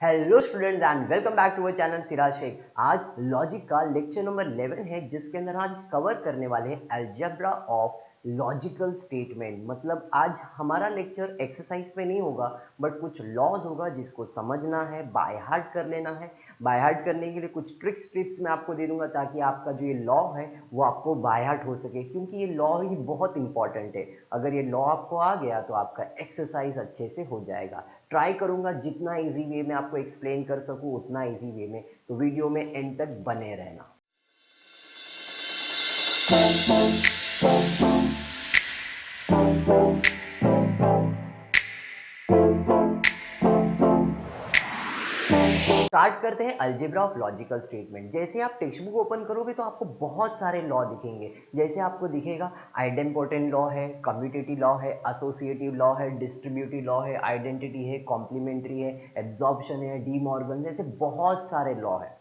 Hello students and welcome back to our channel Siraj Sheikh. आज logic का lecture number 11 है, जिसके अंदर आज कवर करने वाले हैं अलजेब्रा ऑफ लॉजिकल स्टेटमेंट। मतलब आज हमारा लेक्चर एक्सरसाइज पे नहीं होगा, बट कुछ लॉज होगा जिसको समझना है, बाय हार्ट कर लेना है। बाय हार्ट करने के लिए कुछ ट्रिप्स मैं आपको दे दूंगा, ताकि आपका जो ये लॉ है वो आपको बाय हार्ट हो सके, क्योंकि ये लॉ ही बहुत इंपॉर्टेंट है। अगर ये लॉ आपको आ गया तो आपका एक्सरसाइज अच्छे से हो जाएगा। ट्राई करूंगा जितना इजी वे में आपको एक्सप्लेन कर सकूं उतना इजी वे में, तो वीडियो में एंड तक बने रहना। स्टार्ट करते हैं अलजेब्रा ऑफ लॉजिकल स्टेटमेंट। जैसे आप टेक्स्ट बुक ओपन करोगे तो आपको बहुत सारे लॉ दिखेंगे। जैसे आपको दिखेगा आइडेम्पोटेंट लॉ है, कम्यूटेटिव लॉ है, एसोसिएटिव लॉ है, डिस्ट्रीब्यूटिव लॉ है, आइडेंटिटी है, कॉम्प्लीमेंट्री है, एब्जॉर्प्शन है, डी मॉर्गन, जैसे बहुत सारे लॉ है।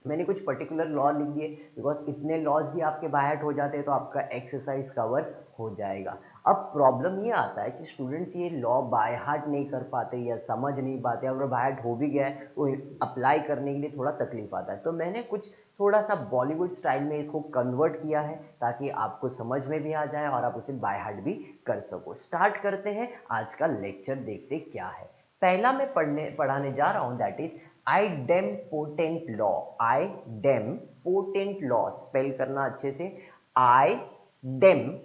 मैंने कुछ पर्टिकुलर लॉ लिख दिए, बिकॉज इतने लॉज भी आपके बाय हार्ट हो जाते हैं तो आपका एक्सरसाइज कवर हो जाएगा। अब प्रॉब्लम ये आता है कि स्टूडेंट्स ये लॉ बाय हार्ट नहीं कर पाते या समझ नहीं पाते, अगर बाय हार्ट हो भी गया है तो अप्लाई करने के लिए थोड़ा तकलीफ आता है। तो मैंने कुछ थोड़ा सा बॉलीवुड स्टाइल में इसको कन्वर्ट किया है, ताकि आपको समझ में भी आ जाए और आप उसे बाय हार्ट भी कर सको। स्टार्ट करते हैं आज का लेक्चर, देखते क्या है। पहला मैं पढ़ाने जा रहा हूं, that is idempotent law. Idempotent law spell करना अच्छे से, idempotent.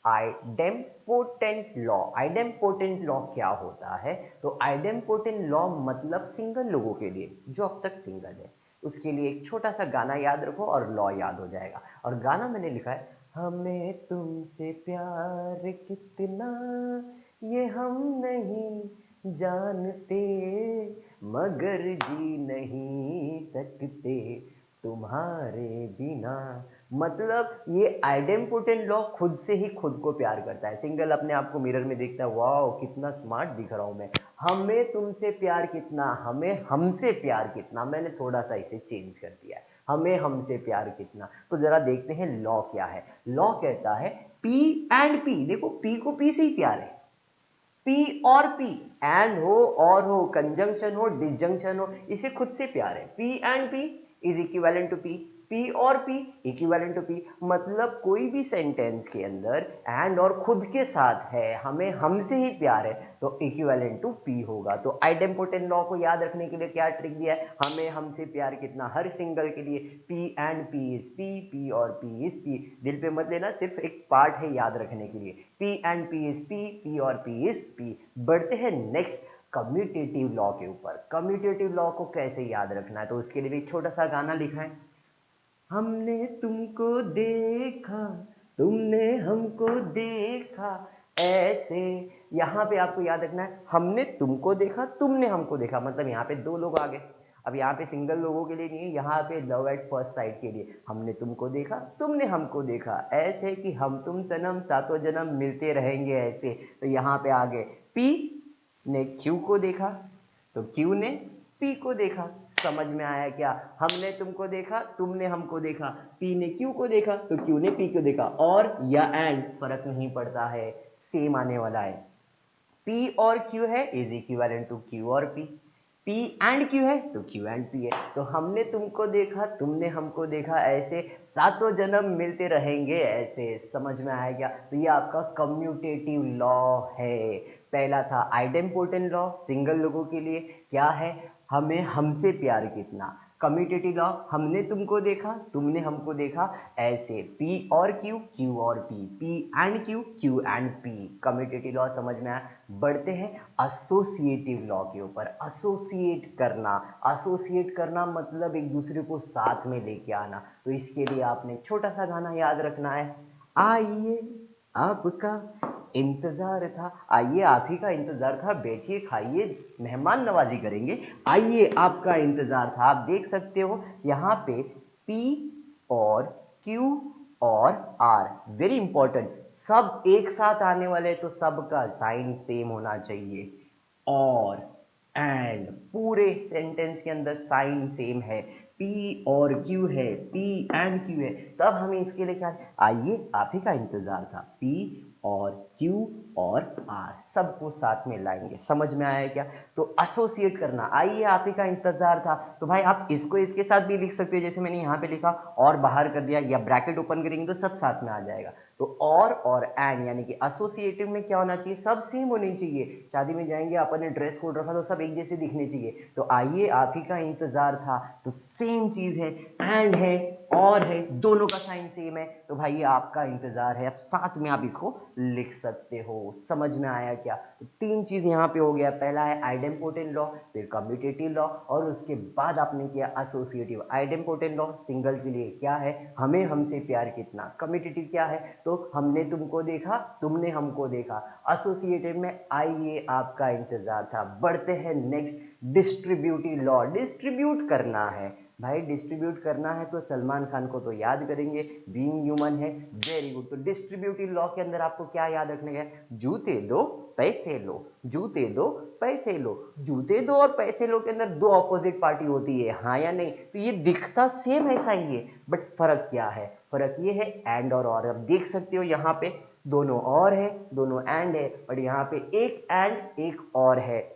Idempotent law. Idempotent law क्या होता है? तो आइडेम्पोटेंट लॉ मतलब सिंगल लोगों के लिए, जो अब तक सिंगल है उसके लिए एक छोटा सा गाना याद रखो और लॉ याद हो जाएगा। और गाना मैंने लिखा है, हमें तुमसे प्यार कितना ये हम नहीं जानते, मगर जी नहीं सकते तुम्हारे बिना। मतलब ये आइडेम्पोटेंट लॉ खुद से ही खुद को प्यार करता है। सिंगल अपने आप को मिरर में देखता है, वाओ कितना स्मार्ट दिख रहा हूं मैं। हमें तुमसे प्यार कितना, हमें हमसे प्यार कितना, मैंने थोड़ा सा इसे चेंज कर दिया है, हमें हमसे प्यार कितना। तो जरा देखते हैं लॉ क्या है। लॉ कहता है पी एंड पी, देखो पी को पी से ही प्यार है, पी और पी, एंड हो और हो, कंजंक्शन हो डिसजंक्शन हो, इसे खुद से प्यार है। P and P is equivalent to P, P और पी इक्विवेलेंट टू पी। मतलब कोई भी सेंटेंस के अंदर एंड और खुद के साथ है, हमें हमसे ही प्यार है, तो इक्विवेलेंट टू पी होगा। तो आइडेम्पोटेंट लॉ को याद रखने के लिए क्या ट्रिक दिया है, हमें हमसे प्यार कितना, हर सिंगल के लिए P and P is P, P और पी इज पी। दिल पे मत लेना, सिर्फ एक पार्ट है याद रखने के लिए, P and P is P, P और पी इज पी। बढ़ते हैं नेक्स्ट कम्यूटेटिव लॉ के ऊपर। कम्यूटेटिव लॉ को कैसे याद रखना है, तो उसके लिए भी एक छोटा सा गाना लिखा है, हमने तुमको देखा, तुमने हमको देखा ऐसे। यहां पे आपको याद रखना है, हमने तुमको देखा, तुमने हमको देखा, मतलब यहां पे दो लोग आ गए। अब यहाँ पे सिंगल लोगों के लिए नहीं है, यहाँ पे लव एट फर्स्ट साइट के लिए, हमने तुमको देखा, तुमने हमको देखा ऐसे कि हम तुम सनम सातों जन्म मिलते रहेंगे ऐसे। तो यहाँ पे आ गए, पी ने क्यू को देखा तो क्यू ने पी को देखा। समझ में आया क्या? हमने तुमको देखा, तुमने हमको देखा, पी ने क्यू को देखा तो क्यू ने पी को देखा। और या एंड फर्क नहीं पड़ता है, सेम आने वाला है। पी और क्यू है इज इक्विवेलेंट टू क्यू और पी, पी एंड क्यू है तो क्यू एंड पी है। तो हमने तुमको देखा, तुमने हमको देखा ऐसे, सातों जन्म मिलते रहेंगे ऐसे। समझ में आया क्या? तो ये आपका कम्यूटेटिव लॉ है। पहला था आइडेम्पोटेंट लॉ, सिंगल लोगों के लिए, क्या है, हमें हमसे प्यार कितना। कम्यूटेटिव लॉ, हमने तुमको देखा, तुमने हमको देखा ऐसे, पी और क्यू, क्यू और P, P and Q, Q and P. Commutative law समझ में आया। बढ़ते हैं एसोसिएटिव लॉ के ऊपर। एसोसिएट करना, एसोसिएट करना मतलब एक दूसरे को साथ में लेके आना। तो इसके लिए आपने छोटा सा गाना याद रखना है, आइए आपका इंतजार था, आइए आप ही का इंतजार था, बैठिए खाइए मेहमान नवाजी करेंगे, आइए आपका इंतजार था। आप देख सकते हो यहाँ पे P और Q और R, वेरी इंपॉर्टेंट, सब एक साथ आने वाले, तो सब का साइन सेम होना चाहिए। और एंड पूरे सेंटेंस के अंदर साइन सेम है, P और Q है, P एंड Q है, तब हमें इसके लिए क्या, आइए आप ही का इंतजार था, P और Q और R सबको साथ में लाएंगे। समझ में आया क्या? तो एसोसिएट करना, आइए आप ही का इंतजार था, तो भाई आप इसको इसके साथ भी लिख सकते हो, जैसे मैंने यहाँ पे लिखा और बाहर कर दिया, या ब्रैकेट ओपन करेंगे तो सब साथ में आ जाएगा। तो और एंड यानी कि एसोसिएटिव में क्या होना चाहिए, सब सेम होनी चाहिए। शादी में जाएंगे, अपन ने ड्रेस कोड रखा तो सब एक जैसे दिखने चाहिए, तो आइए आप ही का इंतजार था, तो सेम चीज है, एंड है और है, दोनों का साइन सेम है, तो भाई आपका इंतजार है, अब साथ में आप इसको लिख सकते हो। समझ में आया क्या? तो तीन चीज यहाँ पे हो गया, पहला है आइडेम्पोटेंट लॉ, फिर कम्यूटेटिव लॉ, और उसके बाद आपने किया एसोसिएटिव। आइडेम्पोटेंट लॉ सिंगल के लिए क्या है, हमें हमसे प्यार कितना, कम्यूटेटिव क्या है, तो हमने तुमको देखा तुमने हमको देखा, एसोसिएटिव में आइए आपका इंतजार था। बढ़ते हैं नेक्स्ट, डिस्ट्रीब्यूटिव लॉ, डिस्ट्रीब्यूट करना है भाई, डिस्ट्रीब्यूट करना है तो सलमान खान को तो याद करेंगे, बीइंग ह्यूमन है, वेरी गुड। तो डिस्ट्रीब्यूटिव लॉ के अंदर आपको क्या याद रखने का है, जूते दो पैसे लो, जूते दो पैसे लो, जूते दो और पैसे लो के अंदर दो ऑपोजिट पार्टी होती है, हाँ या नहीं? तो ये दिखता सेम ऐसा ही है, बट फर्क क्या है, फर्क ये है एंड और अब देख सकते हो यहाँ पे दोनों और है, दोनों एंड है, और यहाँ पे एक एंड एक और है,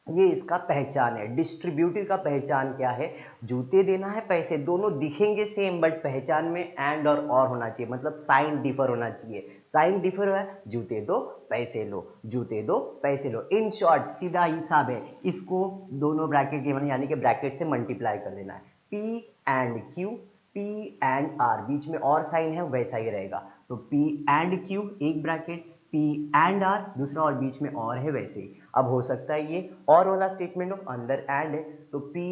ये इसका पहचान है। डिस्ट्रीब्यूटिव का पहचान क्या है, जूते देना है पैसे, दोनों दिखेंगे सेम, बट पहचान में एंड और होना चाहिए, मतलब साइन डिफर होना चाहिए। साइन डिफर हुआ है, जूते दो पैसे लो, जूते दो पैसे लो, इन शॉर्ट सीधा हिसाब है, इसको दोनों ब्रैकेट के यानी कि ब्रैकेट से मल्टीप्लाई कर देना है। P and Q, P and R, बीच में और साइन है वैसा ही रहेगा, तो P एंड Q एक ब्रैकेट, P एंड R दूसरा, और बीच में और है वैसे ही। अब हो सकता है ये और वाला स्टेटमेंट हो, अंदर एंड है, तो P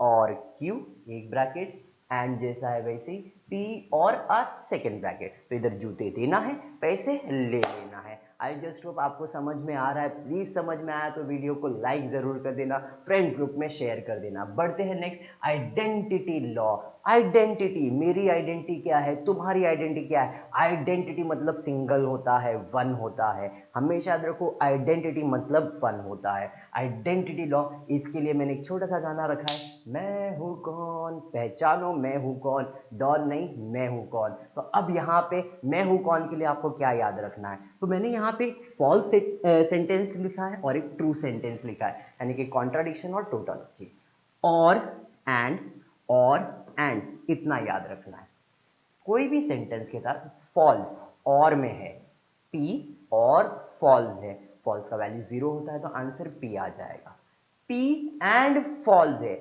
और Q एक ब्रैकेट, एंड जैसा है वैसे ही P और R सेकेंड ब्रैकेट, तो इधर जूते देना है पैसे ले लेना है। आई जस्ट होप आपको समझ में आ रहा है, प्लीज समझ में आया तो वीडियो को लाइक जरूर कर देना, फ्रेंड्स ग्रुप में शेयर कर देना। बढ़ते हैं नेक्स्ट, आइडेंटिटी लॉ। आइडेंटिटी, मेरी आइडेंटिटी क्या है, तुम्हारी आइडेंटिटी क्या है, आइडेंटिटी मतलब सिंगल होता है, वन होता है, हमेशा याद रखो आइडेंटिटी मतलब वन होता है। आइडेंटिटी लॉ, इसके लिए मैंने एक छोटा सा गाना रखा है, मैं हूं कौन पहचानो मैं हूं कौन, डॉन नहीं मैं हूं कौन। तो अब यहाँ पे मैं हूं कौन के लिए आपको क्या याद रखना है, तो मैंने यहाँ पे फॉल्स सेंटेंस लिखा है और एक ट्रू सेंटेंस लिखा है, यानी कि कॉन्ट्राडिक्शन और टोटोलॉजी, और एंड और एंड इतना याद रखना है। कोई भी सेंटेंस के साथ फॉल्स और में है, P और फॉल्स है, फॉल्स का वैल्यू 0 होता है तो आंसर P आ जाएगा। P एंड फॉल्स है,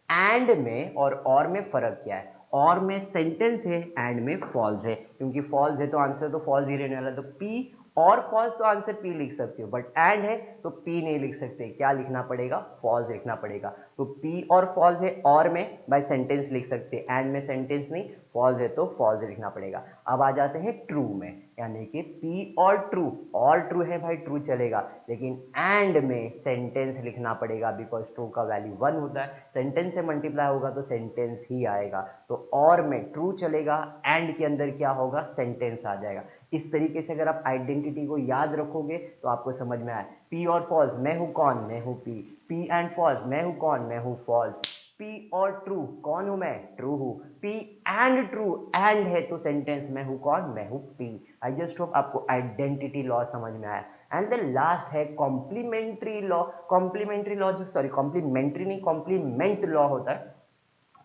एंड में और में फर्क क्या है, और में सेंटेंस है, एंड में फॉल्स है, क्योंकि फॉल्स है तो आंसर तो फॉल्स ही रहने वाला, तो P और फॉल्स तो आंसर P लिख सकते हो, बट एंड है तो P नहीं लिख सकते, क्या लिखना पड़ेगा, फॉल्स लिखना पड़ेगा। तो P और फॉल्स है, और में बाय सेंटेंस लिख सकते, एंड में सेंटेंस नहीं, फॉल्स है तो फॉल्स लिखना पड़ेगा। अब आ जाते हैं ट्रू में, यानी कि P और ट्रू है भाई, ट्रू चलेगा, लेकिन एंड में सेंटेंस लिखना पड़ेगा, बिकॉज ट्रू का वैल्यू 1 होता है, सेंटेंस से मल्टीप्लाई होगा तो सेंटेंस ही आएगा, तो और में ट्रू चलेगा, एंड के अंदर क्या होगा, सेंटेंस आ जाएगा। इस तरीके से अगर आप आइडेंटिटी को याद रखोगे तो आपको समझ में आए, P और फॉल्स, मैं हूं कौन, मैं हूं P एंड फॉल्स, मैं हूं कौन, मैं हूं फॉल्स, P और ट्रू, कौन हूं मैं, ट्रू हूं, P एंड ट्रू, एंड है तो सेंटेंस मैं हूं कौन, मैं हूं P। आई जस्ट होप आपको आइडेंटिटी लॉ समझ में आया। एंड द लास्ट है कॉम्प्लीमेंट्री लॉ। कॉम्प्लीमेंट्री लॉ जो, सॉरी कॉम्प्लीमेंट्री नहीं, कॉम्प्लीमेंट लॉ होता है।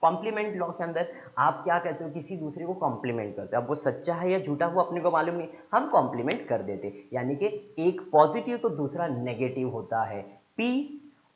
कॉम्प्लीमेंट लॉ के अंदर आप क्या कहते हो, किसी दूसरे को कॉम्प्लीमेंट करते हो, अब वो सच्चा है या झूठा वो अपने को मालूम नहीं, हम कॉम्प्लीमेंट कर देते, यानी कि एक पॉजिटिव तो दूसरा नेगेटिव होता है। P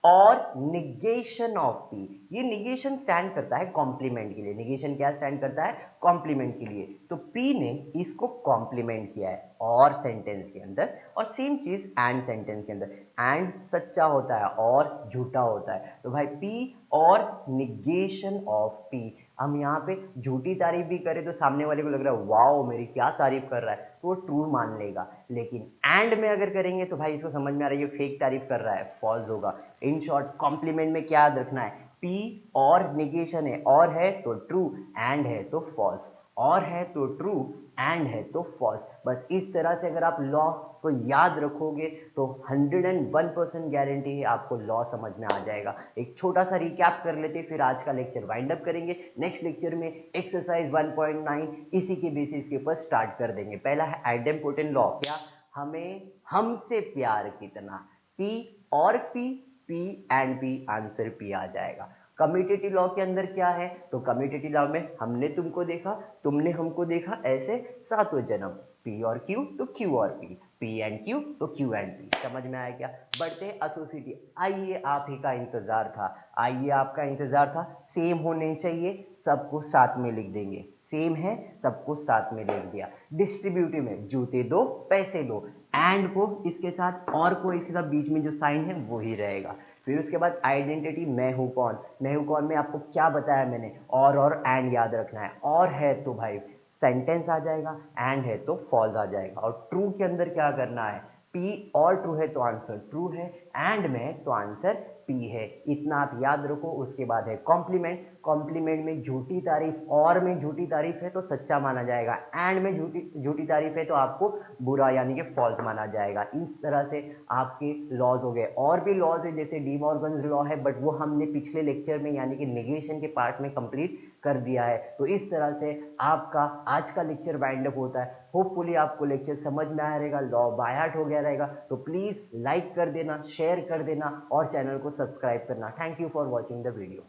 और निगेशन ऑफ P, ये निगेशन स्टैंड करता है कॉम्प्लीमेंट के लिए, निगेशन क्या स्टैंड करता है, कॉम्प्लीमेंट के लिए, तो P ने इसको कॉम्प्लीमेंट किया है और सेंटेंस के अंदर, और सेम चीज एंड सेंटेंस के अंदर, एंड सच्चा होता है और झूठा होता है, तो भाई P और निगेशन ऑफ P, हम यहाँ पे झूठी तारीफ भी करें तो सामने वाले को लग रहा है वाओ मेरी क्या तारीफ कर रहा है, तो वो ट्रू मान लेगा, लेकिन एंड में अगर करेंगे तो भाई इसको समझ में आ रहा है ये फेक तारीफ कर रहा है, फॉल्स होगा। इन शॉर्ट कॉम्प्लीमेंट में क्या याद रखना है, P और निगेशन है, और है तो ट्रू, एंड है तो फॉल्स, और है तो ट्रू, एंड है तो फॉल्स। बस इस तरह से अगर आप लॉ को याद रखोगे तो 101% गारंटी है आपको लॉ समझ में आ जाएगा। एक छोटा सा रिकैप कर लेते फिर आज का लेक्चर वाइंड अप करेंगे। नेक्स्ट लेक्चर में एक्सरसाइज 1.9 इसी के बेसिस के ऊपर स्टार्ट कर देंगे। पहला है आइडेम्पोटेंट लॉ, क्या हमें हमसे प्यार कितना, पी और P, P and P, answer P आ जाएगा। कम्यूटेटिव लॉ के अंदर क्या है, तो कम्यूटेटिव लॉ में हमने तुमको देखा, तुमने हमको देखा, ऐसे सातों जन्म, पी और क्यू तो क्यू और पी एंड क्यू तो क्यू एंड पी। समझ में आया क्या? बढ़ते हैं एसोसिएटिव। आइए आप ही का इंतजार था, आइए आपका इंतजार था। सेम होने चाहिए, सबको साथ में लिख देंगे। सेम है, सबको साथ में लिख दिया। डिस्ट्रीब्यूटिव में जूते दो पैसे लो, एंड को इसके साथ और को इसके साथ बीच में जो साइन है वही रहेगा। फिर उसके बाद आइडेंटिटी, मैं हूं कौन, मैं हूं कौन में आपको क्या बताया मैंने, और एंड याद रखना है। और है तो भाई सेंटेंस आ जाएगा, एंड है तो फॉल्स आ जाएगा। और ट्रू के अंदर क्या करना है, पी और ट्रू है तो आंसर ट्रू है, एंड में तो आंसर पी है। इतना आप याद रखो। उसके बाद है कॉम्प्लीमेंट, कॉम्प्लीमेंट में झूठी तारीफ, और में झूठी तारीफ है तो सच्चा माना जाएगा, एंड में झूठी तारीफ है तो आपको बुरा यानी कि फॉल्स माना जाएगा। इस तरह से आपके लॉज हो गए। और भी लॉज है जैसे डी मॉर्गन्स लॉ है, बट वो हमने पिछले लेक्चर में यानी कि नेगेशन के पार्ट में कंप्लीट कर दिया है। तो इस तरह से आपका आज का लेक्चर वाइंड अप होता है। होपफुली आपको लेक्चर समझ में आया रहेगा, लॉ बाय हार्ट हो गया रहेगा। तो प्लीज लाइक कर देना, शेयर कर देना और चैनल को सब्सक्राइब करना। Thank you for watching the video.